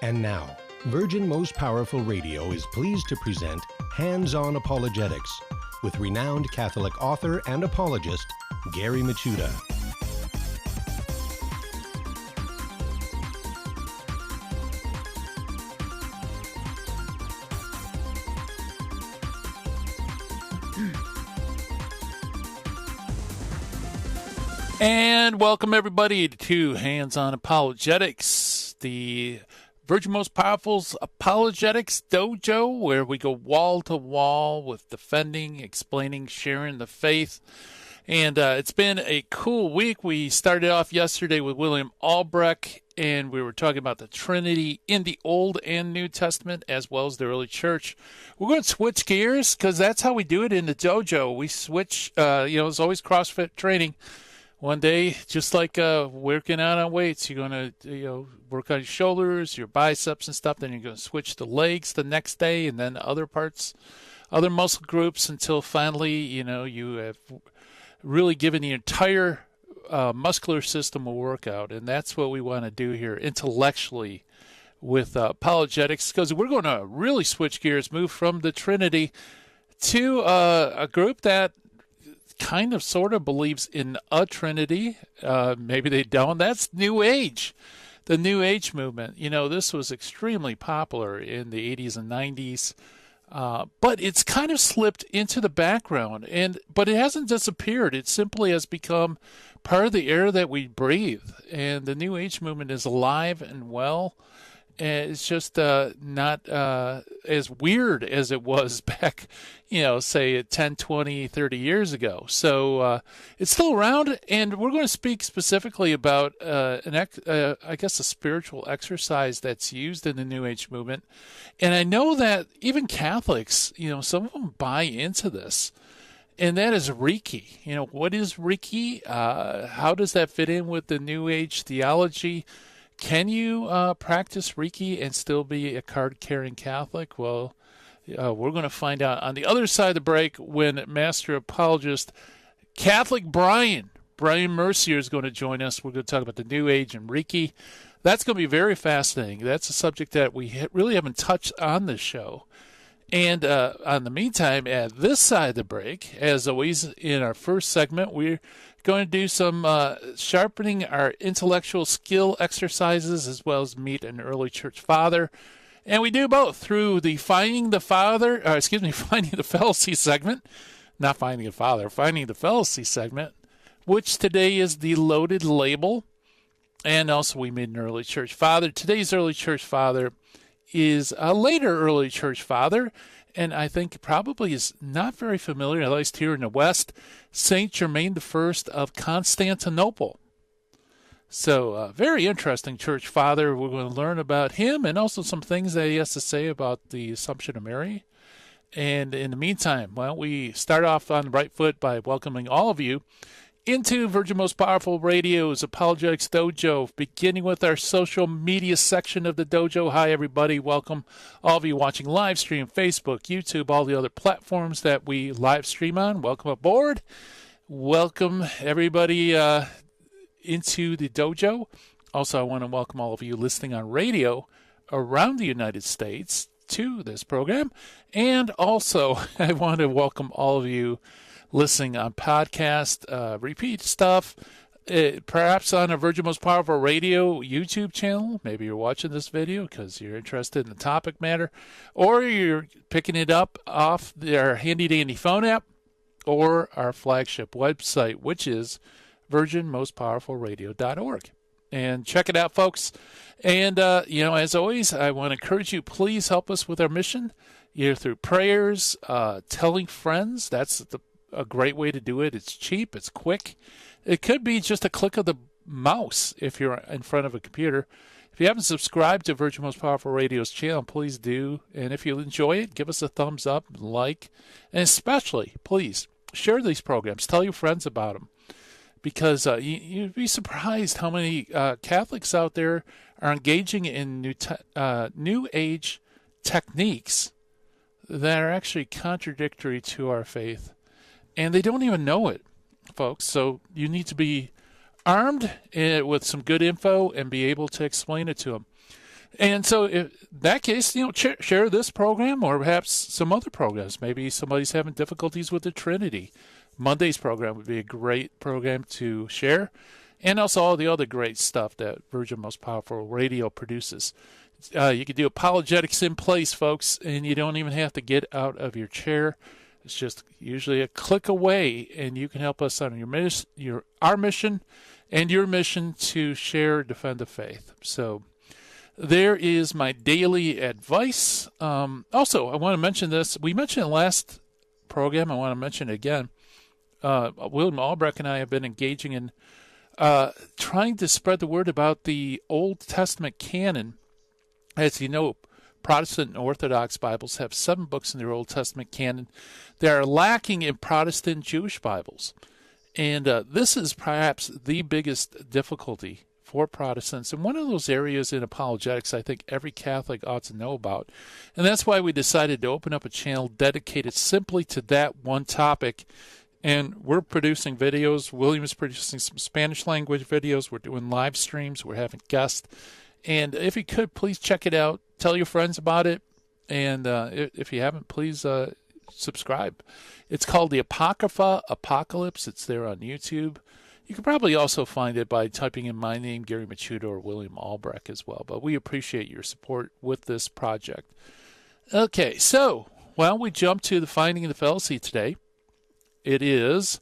And now, Virgin Most Powerful Radio is pleased to present Hands-On Apologetics with renowned Catholic author and apologist, Gary Michuta. And welcome everybody to Hands-On Apologetics, the Virgin Most Powerful's Apologetics Dojo, where we go wall to wall with defending, explaining, sharing the faith. And it's been a cool week. We started off yesterday with William Albrecht, and we were talking about the Trinity in the Old and New Testament, as well as the early church. We're going to switch gears because that's how we do it in the dojo. We switch, it's always CrossFit training. One day, just like working out on weights, you're going to work on your shoulders, your biceps and stuff. Then you're going to switch to legs the next day, and then other parts, other muscle groups, until finally, you have really given the entire muscular system a workout. And that's what we want to do here intellectually with apologetics, because we're going to really switch gears, move from the Trinity to a group that kind of sort of believes in a Trinity. Maybe they don't. That's New Age, the New Age movement. This was extremely popular in the 80s and 90s, but it's kind of slipped into the background. But it hasn't disappeared. It simply has become part of the air that we breathe. And the New Age movement is alive and well. And it's just not as weird as it was back, say 10, 20, 30 years ago. So it's still around, and we're going to speak specifically about, a spiritual exercise that's used in the New Age movement. And I know that even Catholics, some of them buy into this, and that is Reiki. What is Reiki? How does that fit in with the New Age theology? Can you practice Reiki and still be a card-carrying Catholic? Well, we're going to find out on the other side of the break when Master Apologist Catholic Bryan Mercier is going to join us. We're going to talk about the New Age and Reiki. That's going to be very fascinating. That's a subject that we really haven't touched on this show. And on the meantime, at this side of the break, as always, in our first segment, we're going to do some sharpening our intellectual skill exercises, as well as meet an early church father. And we do both through the Finding the Fallacy segment. Not Finding the Father, Finding the Fallacy segment, which today is the Loaded Label. And also we meet an early church father. Today's early church father is a later early church father, and I think probably is not very familiar, at least here in the West, Saint Germain I of Constantinople. So very interesting church father. We're going to learn about him and also some things that he has to say about the Assumption of Mary. And in the meantime, we start off on the right foot by welcoming all of you into Virgin Most Powerful Radio's Apologetics Dojo, beginning with our social media section of the dojo. Hi, everybody. Welcome all of you watching live stream, Facebook, YouTube, all the other platforms that we live stream on. Welcome aboard. Welcome, everybody, into the dojo. Also, I want to welcome all of you listening on radio around the United States to this program. And also, I want to welcome all of you listening on podcast, repeat stuff, perhaps on a Virgin Most Powerful Radio YouTube channel. Maybe you're watching this video because you're interested in the topic matter, or you're picking it up off our handy-dandy phone app or our flagship website, which is virginmostpowerfulradio.org. And check it out, folks. And, as always, I want to encourage you, please help us with our mission, either through prayers, telling friends. That's a great way to do it. It's cheap. It's quick. It could be just a click of the mouse if you're in front of a computer. If you haven't subscribed to Virgin Most Powerful Radio's channel, please do. And if you enjoy it, give us a thumbs up, like, and especially, please, share these programs. Tell your friends about them. Because you'd be surprised how many Catholics out there are engaging in New Age techniques that are actually contradictory to our faith. And they don't even know it, folks. So you need to be armed with some good info and be able to explain it to them. And so in that case, share this program or perhaps some other programs. Maybe somebody's having difficulties with the Trinity. Monday's program would be a great program to share. And also all the other great stuff that Virgin Most Powerful Radio produces. You can do Apologetics in place, folks, and you don't even have to get out of your chair. It's just usually a click away, and you can help us on our mission and your mission to share, defend the faith. So there is my daily advice. Also, I want to mention this. We mentioned it last program. I want to mention it again. William Albrecht and I have been engaging in trying to spread the word about the Old Testament canon. As you know, Protestant and Orthodox Bibles have 7 books in their Old Testament canon that are lacking in Protestant Jewish Bibles. And this is perhaps the biggest difficulty for Protestants, and one of those areas in apologetics I think every Catholic ought to know about. And that's why we decided to open up a channel dedicated simply to that one topic. And we're producing videos. William is producing some Spanish language videos. We're doing live streams. We're having guests. And if you could, please check it out. Tell your friends about it. And if you haven't, please subscribe. It's called the Apocrypha Apocalypse. It's there on YouTube. You can probably also find it by typing in my name, Gary Machuda, or William Albrecht as well. But we appreciate your support with this project. Okay, so, we jump to the finding of the fallacy today. It is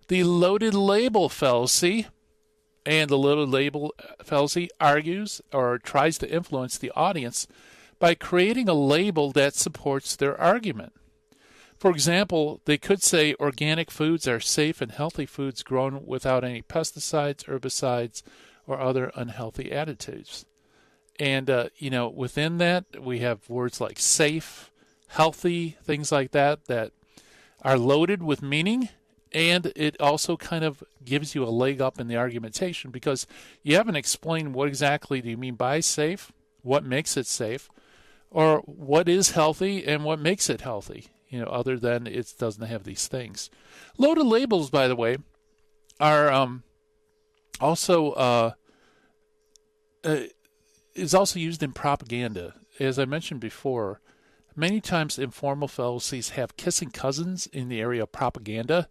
the loaded label fallacy. And the loaded label fallacy argues or tries to influence the audience by creating a label that supports their argument. For example, they could say organic foods are safe and healthy foods grown without any pesticides, herbicides, or other unhealthy additives. And, within that, we have words like safe, healthy, things like that are loaded with meaning. And it also kind of gives you a leg up in the argumentation because you haven't explained what exactly do you mean by safe, what makes it safe, or what is healthy and what makes it healthy, other than it doesn't have these things. Loaded labels, by the way, are is also used in propaganda. As I mentioned before, many times informal fallacies have kissing cousins in the area of propaganda.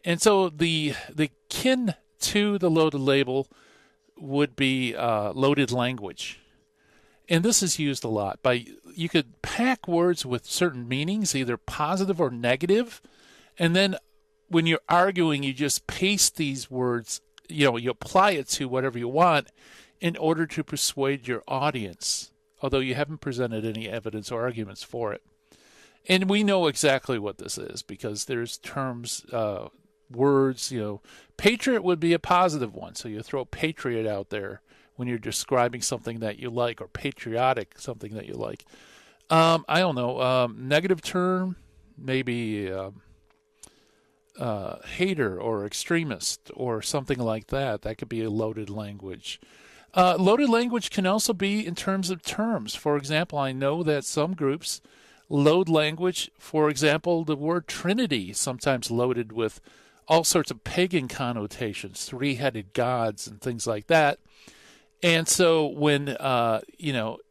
And so the kin to the loaded label would be loaded language. And this is used a lot. You could pack words with certain meanings, either positive or negative, and then when you're arguing, you just paste these words, you apply it to whatever you want in order to persuade your audience, although you haven't presented any evidence or arguments for it. And we know exactly what this is because there's terms, words, patriot would be a positive one. So you throw patriot out there when you're describing something that you like, or patriotic, something that you like. I don't know, negative term, maybe hater or extremist or something like that. That could be a loaded language. Loaded language can also be in terms of terms. For example, I know that some groups load language, for example, the word Trinity, sometimes loaded with all sorts of pagan connotations, 3-headed gods and things like that. And so when,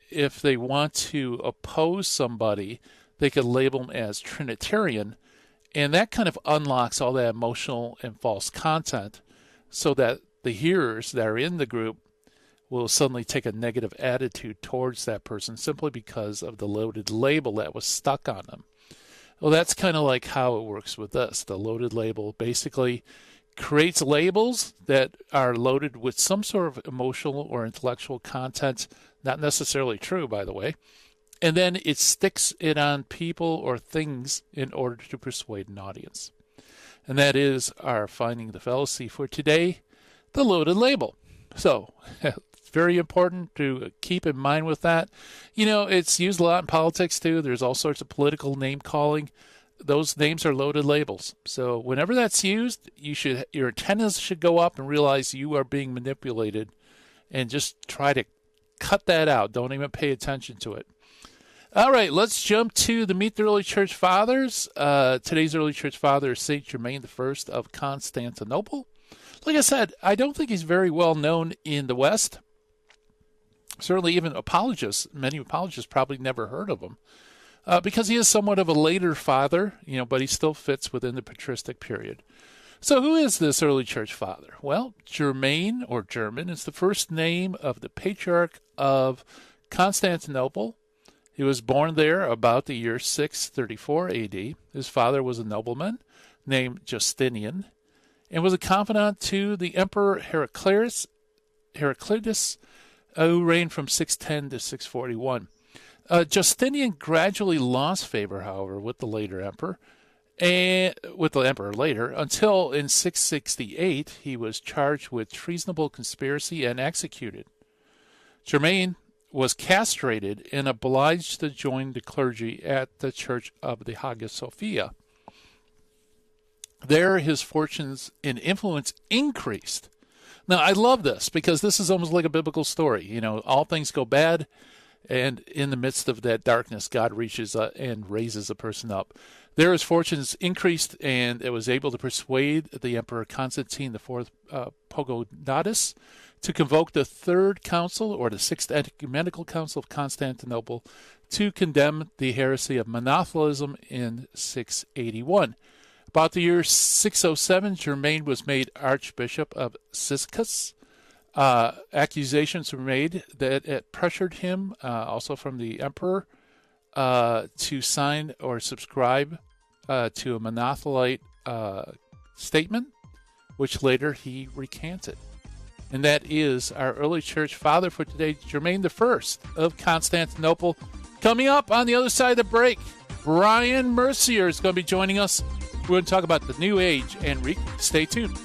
if they want to oppose somebody, they could label them as Trinitarian. And that kind of unlocks all that emotional and false content so that the hearers that are in the group will suddenly take a negative attitude towards that person simply because of the loaded label that was stuck on them. Well, that's kind of like how it works with this. The loaded label basically creates labels that are loaded with some sort of emotional or intellectual content, not necessarily true, by the way, and then it sticks it on people or things in order to persuade an audience. And that is our finding the fallacy for today, the loaded label. So it's very important to keep in mind with that. It's used a lot in politics too. There's all sorts of political name calling. Those names are loaded labels. So whenever that's used, your antennas should go up and realize you are being manipulated, and just try to cut that out. Don't even pay attention to it. All right, let's jump to the Meet the Early Church Fathers. Today's early church father is St. Germain I of Constantinople. Like I said, I don't think he's very well known in the West. certainly even many apologists probably never heard of him, because he is somewhat of a later father, but he still fits within the patristic period. So who is this early church father? Well, Germain, or German, is the first name of the patriarch of Constantinople. He was born there about the year 634 A.D. His father was a nobleman named Justinian and was a confidant to the Emperor Heraclius, who reigned from 610 to 641. Justinian gradually lost favor, however, with the emperor later, until in 668 he was charged with treasonable conspiracy and executed. Germain was castrated and obliged to join the clergy at the Church of the Hagia Sophia. There his fortunes and influence increased. Now, I love this because this is almost like a biblical story. All things go bad, and in the midst of that darkness, God reaches and raises a person up. There his fortunes increased, and it was able to persuade the Emperor Constantine IV Pogonatus to convoke the Third Council, or the Sixth Ecumenical Council of Constantinople, to condemn the heresy of monothelism in 681. About the year 607, Germain was made Archbishop of Cyzicus. Accusations were made that it pressured him, also from the emperor, to sign or subscribe to a monothelite statement, which later he recanted. And that is our early church father for today, Germain I of Constantinople. Coming up on the other side of the break, Bryan Mercier is going to be joining us. We're going to talk about the New Age and Reiki. Stay tuned.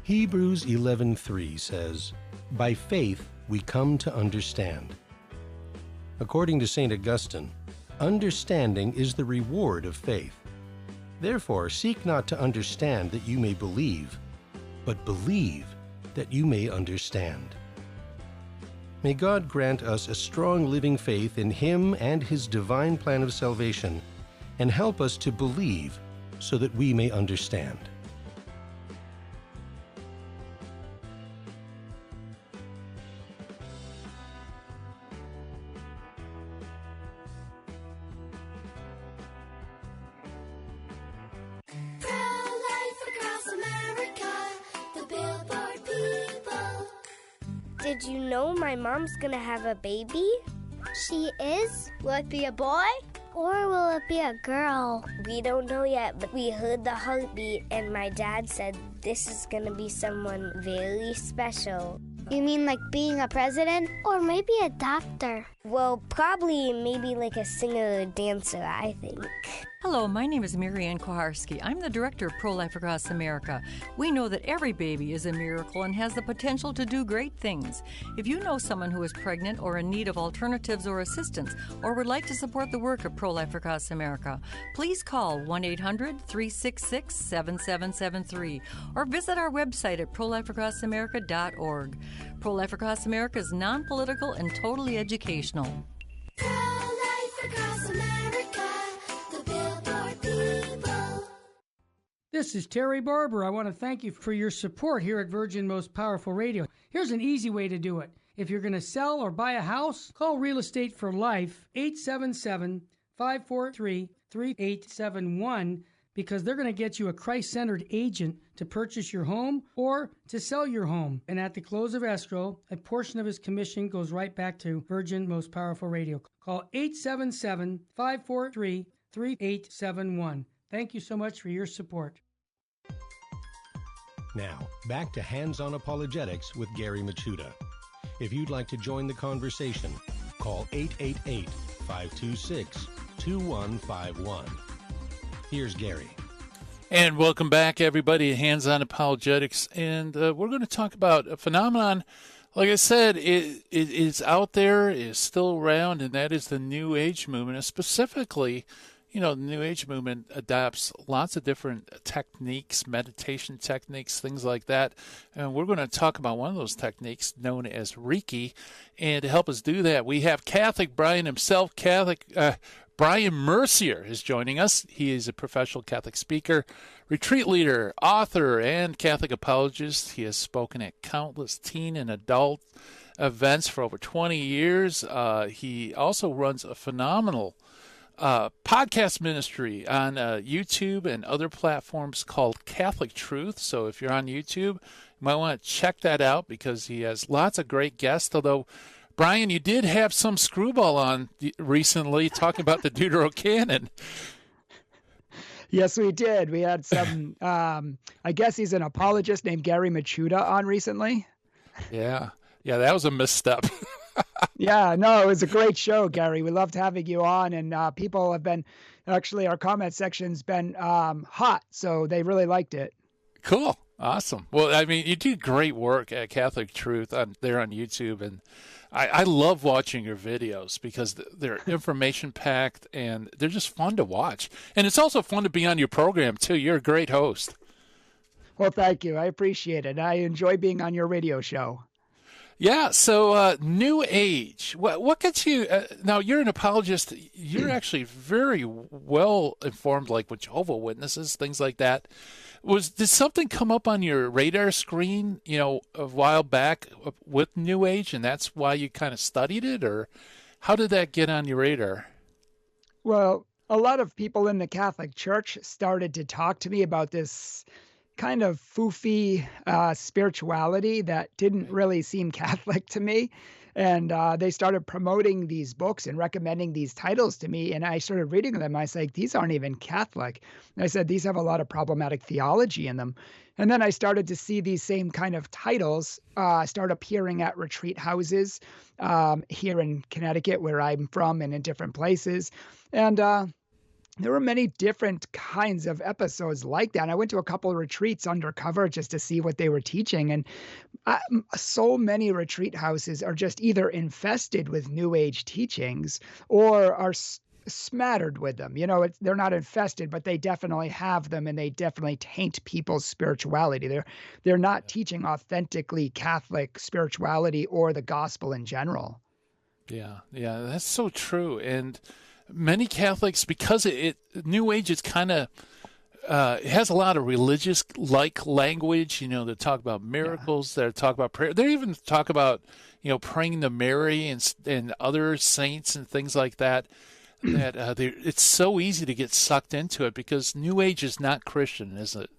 Hebrews 11:3 says, "By faith we come to understand." According to St. Augustine, understanding is the reward of faith. Therefore, seek not to understand that you may believe, but believe that you may understand. May God grant us a strong living faith in Him and His divine plan of salvation, and help us to believe so that we may understand. Did you know my mom's gonna have a baby? She is? Will it be a boy? Or will it be a girl? We don't know yet, but we heard the heartbeat and my dad said this is gonna be someone very special. You mean like being a president? Or maybe a doctor? Well, probably maybe like a singer or dancer, I think. Hello, my name is Mary Ann Koharski. I'm the director of Pro-Life Across America. We know that every baby is a miracle and has the potential to do great things. If you know someone who is pregnant or in need of alternatives or assistance, or would like to support the work of Pro-Life Across America, please call 1-800-366-7773 or visit our website at prolifeacrossamerica.org. Pro-Life Across America is non-political and totally educational. Pro-Life Across America, the Billboard people. This is Terry Barber. I want to thank you for your support here at Virgin Most Powerful Radio. Here's an easy way to do it. If you're going to sell or buy a house, call Real Estate for Life, 877-543-3871, because they're going to get you a Christ-centered agent to purchase your home or to sell your home. And at the close of escrow, a portion of his commission goes right back to Virgin Most Powerful Radio. Call 877-543-3871. Thank you so much for your support. Now, back to Hands-On Apologetics with Gary Machuda. If you'd like to join the conversation, call 888-526-2151. Here's Gary. And welcome back, everybody, to Hands-On Apologetics. And we're going to talk about a phenomenon, like I said, it is out there, is still around, and that is the New Age movement. And specifically, the New Age movement adopts lots of different techniques, meditation techniques, things like that. And we're going to talk about one of those techniques known as Reiki. And to help us do that, we have Catholic Bryan himself. Bryan Mercier is joining us. He is a professional Catholic speaker, retreat leader, author, and Catholic apologist. He has spoken at countless teen and adult events for over 20 years. He also runs a phenomenal podcast ministry on YouTube and other platforms called Catholic Truth. So if you're on YouTube, you might want to check that out because he has lots of great guests. Although, Bryan, you did have some screwball on recently talking about the Deuterocanon. Yes, we did. We had some, I guess he's an apologist named Gary Machuda on recently. Yeah, that was a misstep. Yeah, no, it was a great show, Gary. We loved having you on, and people have been, actually, our comment section's been hot, so they really liked it. Cool. Awesome. Well, I mean, you do great work at Catholic Truth there on YouTube, and I love watching your videos because they're information-packed, and they're just fun to watch. And it's also fun to be on your program, too. You're a great host. Well, thank you. I appreciate it. I enjoy being on your radio show. Yeah, so New Age. What gets you? Now, you're an apologist. You're actually very well informed, like with Jehovah's Witnesses, things like that. Did something come up on your radar screen, a while back with New Age, and that's why you kind of studied it, or how did that get on your radar? Well, a lot of people in the Catholic Church started to talk to me about this kind of foofy spirituality that didn't really seem Catholic to me. And they started promoting these books and recommending these titles to me. And I started reading them. I was like, these aren't even Catholic. And I said, these have a lot of problematic theology in them. And then I started to see these same kind of titles start appearing at retreat houses here in Connecticut, where I'm from, and in different places. And there were many different kinds of episodes like that. And I went to a couple of retreats undercover just to see what they were teaching. And so many retreat houses are just either infested with New Age teachings or are smattered with them. They're not infested, but they definitely have them, and they definitely taint people's spirituality. They're not teaching authentically Catholic spirituality or the gospel in general. Yeah, that's so true. And many Catholics, because New Age is kind of it has a lot of religious-like language. They talk about miracles. They talk about prayer. They even talk about praying to Mary and other saints and things like that. It's so easy to get sucked into it because New Age is not Christian, is it?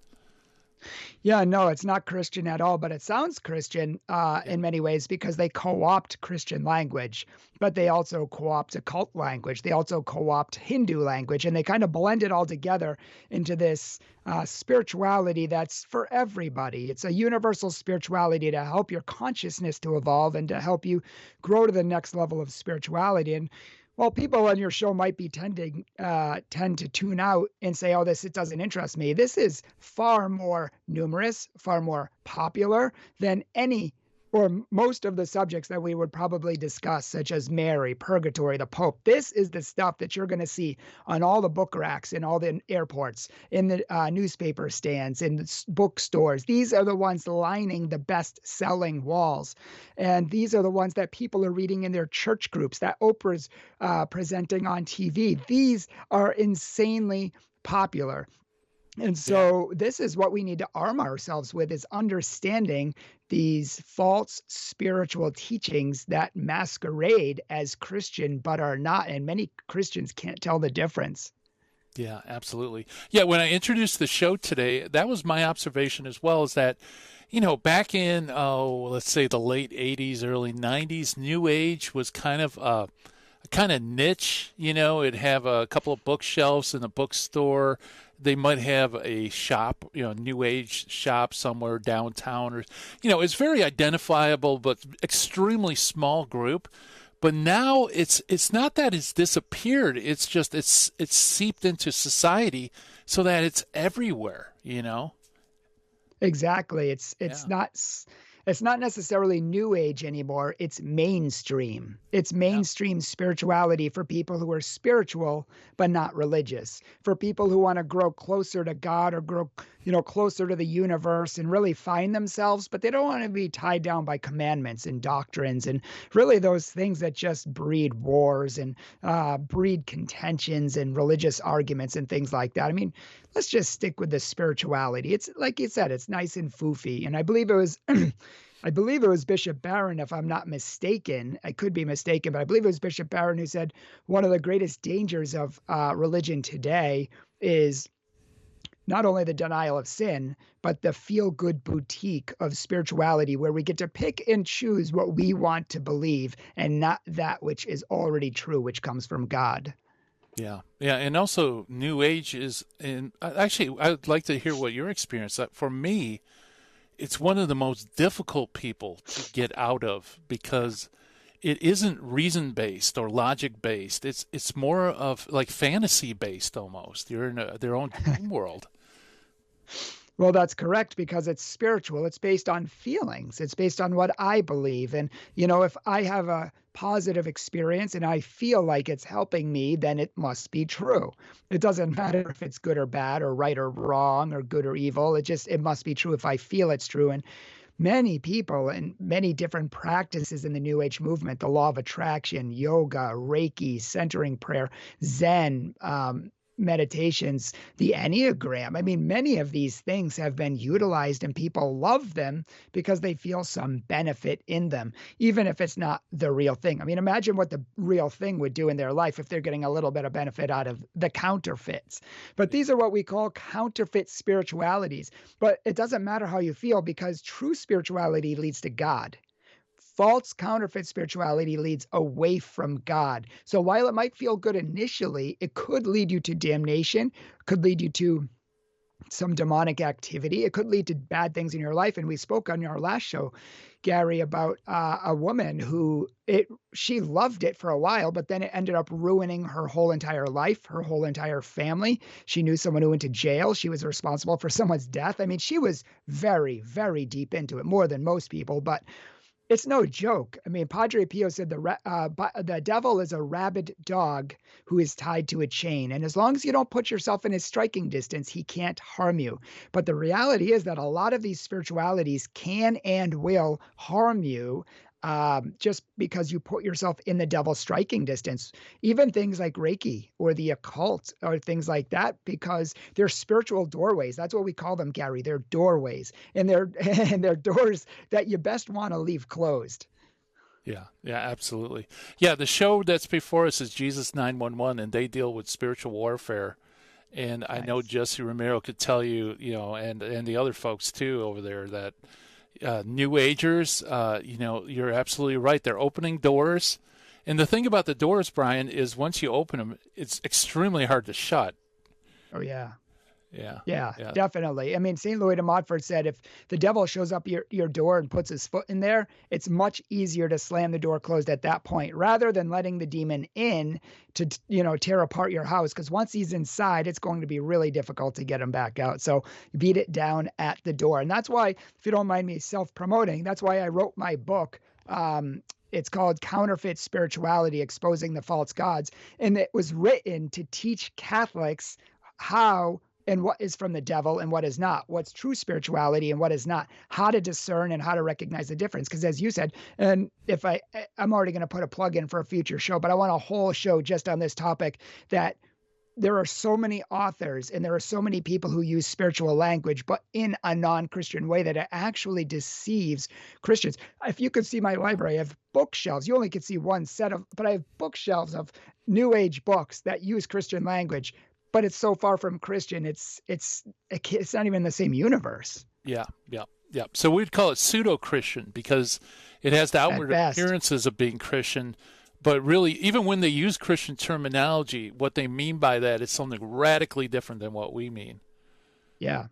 Yeah, no, it's not Christian at all, but it sounds Christian in many ways because they co-opt Christian language, but they also co-opt occult language. They also co-opt Hindu language, and they kind of blend it all together into this spirituality that's for everybody. It's a universal spirituality to help your consciousness to evolve and to help you grow to the next level of spirituality. And well, people on your show might be tend to tune out and say, oh, it doesn't interest me. This is far more numerous, far more popular than any or most of the subjects that we would probably discuss, such as Mary, purgatory, the Pope. This is the stuff that you're going to see on all the book racks in all the airports, in the newspaper stands, in the bookstores. These are the ones lining the best-selling walls. And these are the ones that people are reading in their church groups, that Oprah's presenting on TV. These are insanely popular. And so this is what we need to arm ourselves with, is understanding these false spiritual teachings that masquerade as Christian but are not. And many Christians can't tell the difference. Yeah, absolutely. Yeah, when I introduced the show today, that was my observation as well, is that, back in, let's say the late 80s, early 90s, New Age was kind of a niche. It'd have a couple of bookshelves in a bookstore. They might have a shop, New Age shop somewhere downtown, or, it's very identifiable, but extremely small group. But now it's not that it's disappeared. It's just it's seeped into society so that it's everywhere. Exactly. It's It's not necessarily New Age anymore. It's mainstream. It's mainstream spirituality for people who are spiritual but not religious. For people who want to grow closer to God or grow, closer to the universe and really find themselves, but they don't want to be tied down by commandments and doctrines and really those things that just breed wars and breed contentions and religious arguments and things like that. I mean, let's just stick with the spirituality. It's like you said, it's nice and foofy. And I believe it was I believe it was Bishop Barron, if I'm not mistaken. I could be mistaken, but I believe it was Bishop Barron who said one of the greatest dangers of religion today is not only the denial of sin, but the feel-good boutique of spirituality where we get to pick and choose what we want to believe and not that which is already true, which comes from God. Yeah. Yeah. And also New Age is, and actually, I'd like to hear what your experience. For me, it's one of the most difficult people to get out of because it isn't reason-based or logic-based. It's more of like fantasy-based almost. You're in their own dream world. Well, that's correct because it's spiritual. It's based on feelings. It's based on what I believe. And, if I have a positive experience and I feel like it's helping me, then it must be true. It doesn't matter if it's good or bad or right or wrong or good or evil. It must be true if I feel it's true. And many people and many different practices in the New Age movement, the law of attraction, yoga, Reiki, centering prayer, Zen, meditations, the Enneagram. I mean, many of these things have been utilized and people love them because they feel some benefit in them, even if it's not the real thing. I mean, imagine what the real thing would do in their life if they're getting a little bit of benefit out of the counterfeits. But these are what we call counterfeit spiritualities. But it doesn't matter how you feel because true spirituality leads to God. False counterfeit spirituality leads away from God. So while it might feel good initially, it could lead you to damnation, could lead you to some demonic activity. It could lead to bad things in your life. And we spoke on our last show, Gary, about a woman who she loved it for a while, but then it ended up ruining her whole entire life, her whole entire family. She knew someone who went to jail. She was responsible for someone's death. I mean, she was very, very deep into it, more than most people, but it's no joke. I mean, Padre Pio said the devil is a rabid dog who is tied to a chain. And as long as you don't put yourself in his striking distance, he can't harm you. But the reality is that a lot of these spiritualities can and will harm you just because you put yourself in the devil's striking distance. Even things like Reiki or the occult or things like that, because they're spiritual doorways. That's what we call them, Gary. They're doorways, and they're doors that you best want to leave closed. Yeah, absolutely. Yeah, the show that's before us is Jesus 911, and they deal with spiritual warfare. And I know Jesse Romero could tell you, and the other folks too over there that New Agers, you're absolutely right. They're opening doors. And the thing about the doors, Bryan, is once you open them, it's extremely hard to shut. Oh, yeah. Yeah, definitely. I mean, St. Louis de Montfort said if the devil shows up your door and puts his foot in there, it's much easier to slam the door closed at that point rather than letting the demon in to, tear apart your house. Because once he's inside, it's going to be really difficult to get him back out. So beat it down at the door. And that's why, if you don't mind me self-promoting, that's why I wrote my book. It's called Counterfeit Spirituality, Exposing the False Gods. And it was written to teach Catholics how and what is from the devil and what is not, what's true spirituality and what is not, how to discern and how to recognize the difference. Because as you said, and if I'm already going to put a plug in for a future show, but I want a whole show just on this topic, that there are so many authors and there are so many people who use spiritual language, but in a non-Christian way that it actually deceives Christians. If you could see my library, I have bookshelves. You only could see one set of, but I have bookshelves of New Age books that use Christian language. But it's so far from Christian. It's not even the same universe. Yeah. So we'd call it pseudo-Christian because it has the outward appearances of being Christian, but really, even when they use Christian terminology, what they mean by that is something radically different than what we mean. Yeah.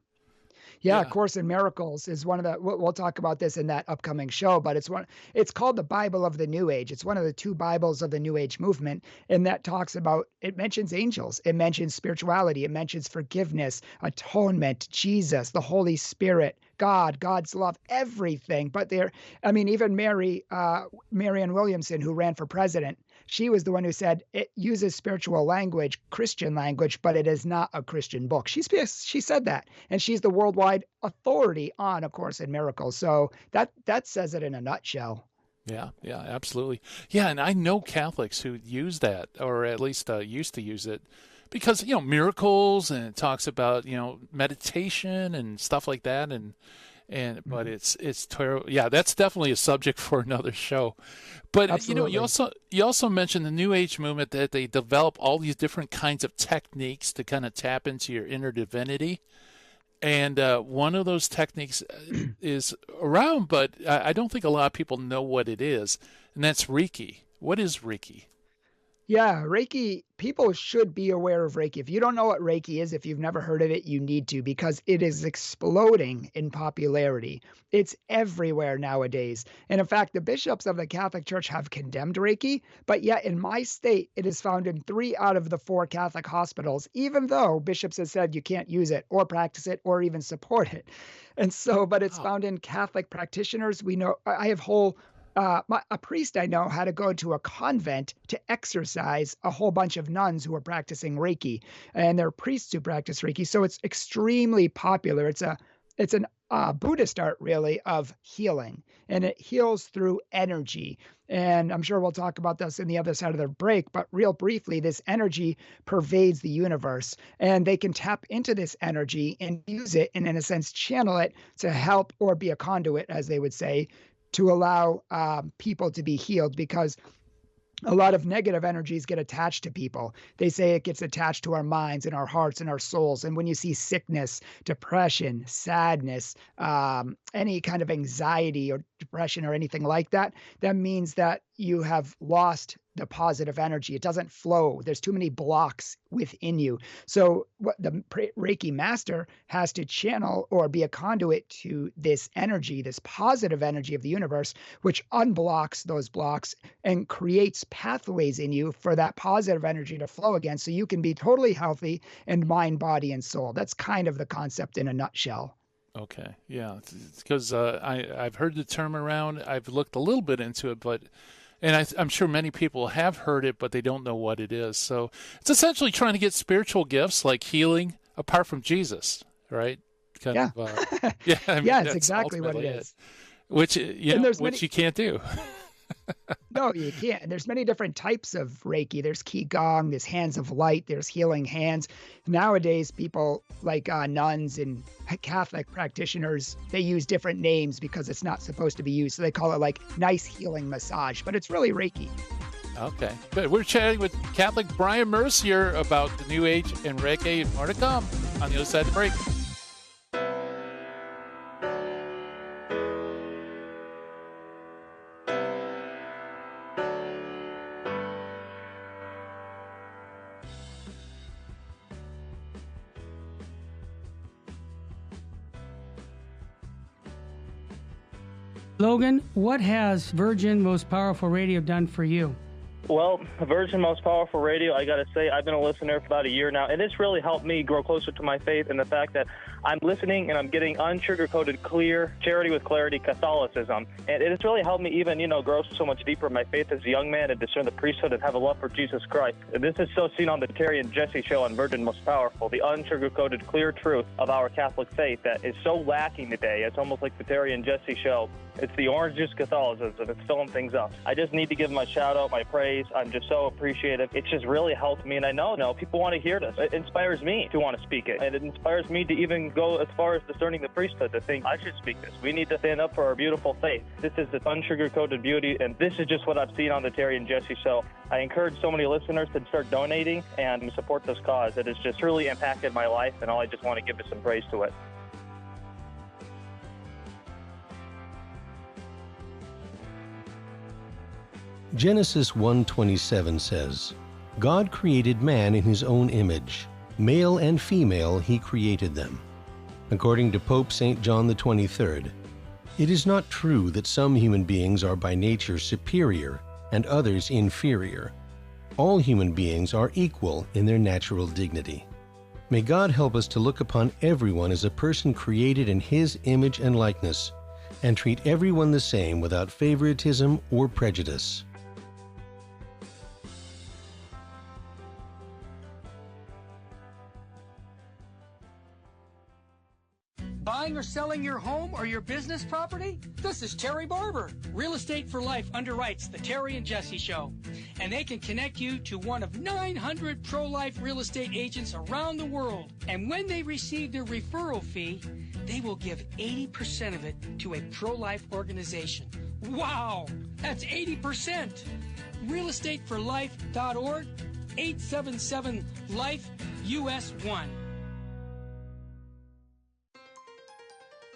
Yeah, Yeah. Course in Miracles is one of the. We'll talk about this in that upcoming show, but it's one. It's called the Bible of the New Age. It's one of the two Bibles of the New Age movement, and that talks about. It mentions angels, it mentions spirituality, it mentions forgiveness, atonement, Jesus, the Holy Spirit, God, God's love, everything. But there, I mean, even Marianne Williamson, who ran for president, she was the one who said it uses spiritual language, Christian language, but it is not a Christian book. She said that, and she's the worldwide authority on A Course in Miracles. So that says it in a nutshell. Yeah, absolutely. Yeah, and I know Catholics who use that, or at least used to use it, because miracles, and it talks about meditation and stuff like that, but it's terrible. Yeah, that's definitely a subject for another show. But Absolutely. you also mentioned the New Age movement, that they develop all these different kinds of techniques to kind of tap into your inner divinity. And one of those techniques is around, but I don't think a lot of people know what it is, and that's Reiki. What is Reiki? Yeah, Reiki, people should be aware of Reiki. If you don't know what Reiki is, if you've never heard of it, you need to, because it is exploding in popularity. It's everywhere nowadays. And in fact, the bishops of the Catholic Church have condemned Reiki, but yet in my state, it is found in 3 out of the 4 Catholic hospitals, even though bishops have said you can't use it or practice it or even support it. And so, but it's found in Catholic practitioners. We know I have a priest I know had to go to a convent to exorcise a whole bunch of nuns who were practicing Reiki, and they're priests who practice Reiki. So it's extremely popular. It's an Buddhist art, really, of healing, and it heals through energy. And I'm sure we'll talk about this in the other side of the break, but real briefly, this energy pervades the universe, and they can tap into this energy and use it, and in a sense, channel it to help or be a conduit, as they would say, to allow people to be healed, because a lot of negative energies get attached to people. They say it gets attached to our minds and our hearts and our souls. And when you see sickness, depression, sadness, any kind of anxiety or depression or anything like that, that means that you have lost the positive energy. It doesn't flow. There's too many blocks within you. So what the Reiki master has to channel or be a conduit to this energy, this positive energy of the universe, which unblocks those blocks and creates pathways in you for that positive energy to flow again, so you can be totally healthy in mind, body, and soul. That's kind of the concept in a nutshell. Okay, yeah, because I've heard the term around. I've looked a little bit into it, and I'm sure many people have heard it, but they don't know what it is. So it's essentially trying to get spiritual gifts like healing apart from Jesus, right? Yeah. Yeah, I mean, yeah, it's that's exactly what it ultimately is. Which many- you can't do. No, you can't. And there's many different types of Reiki. There's Qigong, there's hands of light, there's healing hands. Nowadays, people like nuns and Catholic practitioners, they use different names because it's not supposed to be used. So they call it like nice healing massage, but it's really Reiki. Okay, good. We're chatting with Catholic Bryan Mercier about the New Age and Reiki, and more to come on the other side of the break. Logan, what has Virgin Most Powerful Radio done for you? Well, Virgin Most Powerful Radio, I got to say, I've been a listener for about a year now, and it's really helped me grow closer to my faith, and the fact that I'm listening and I'm getting unsugar-coated, clear, charity with clarity Catholicism. And it has really helped me even, grow so much deeper in my faith as a young man and discern the priesthood and have a love for Jesus Christ. And this is so seen on the Terry and Jesse show on Virgin Most Powerful, the unsugar-coated, clear truth of our Catholic faith that is so lacking today. It's almost like the Terry and Jesse show. It's the orange juice Catholicism. It's filling things up. I just need to give my shout out, my praise. I'm just so appreciative. It's just really helped me, and I know people want to hear this. It inspires me to want to speak it, and it inspires me to even go as far as discerning the priesthood to think I should speak this. We need to stand up for our beautiful faith. This is the unsugar-coated beauty, and this is just what I've seen on the Terry and Jesse show. I encourage so many listeners to start donating and support this cause. It has just truly impacted my life, and all I just want to give is some praise to it. Genesis 1:27 says, God created man in his own image. Male and female he created them. According to Pope St. John the 23rd, it is not true that some human beings are by nature superior and others inferior. All human beings are equal in their natural dignity. May God help us to look upon everyone as a person created in His image and likeness, and treat everyone the same without favoritism or prejudice. Buying or selling your home or your business property? This is Terry Barber. Real Estate for Life underwrites the Terry and Jesse Show, and they can connect you to one of 900 pro-life real estate agents around the world. And when they receive their referral fee, they will give 80% of it to a pro-life organization. Wow, that's 80%. realestateforlife.org, 877-LIFE-US1.